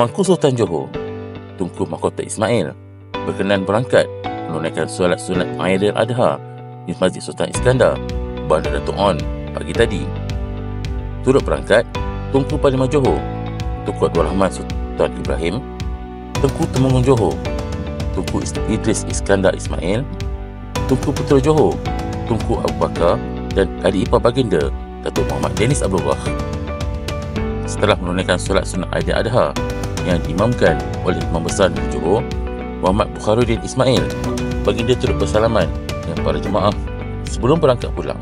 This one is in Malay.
Pemangku Sultan Johor, Tunku Mahkota Ismail, berkenan berangkat menunaikan solat sunat Aidil Adha di Masjid Sultan Iskandar, Bandar Datuk On pagi tadi. Turut berangkat Tunku Parlimen Johor, Tunku Abdul Rahman Sultan Ibrahim, Tunku Temenggung Johor, Tunku Idris Iskandar Ismail, Tunku Putera Johor, Tunku Abu Bakar dan adik ipar baginda Datuk Muhammad Dennis Abdullah. Setelah menunaikan solat sunat Aidil Adha yang diimamkan oleh Imam Besar Negeri Johor, Muhammad Bukharuddin Ismail, baginda turut bersalaman dengan para jemaah sebelum berangkat pulang.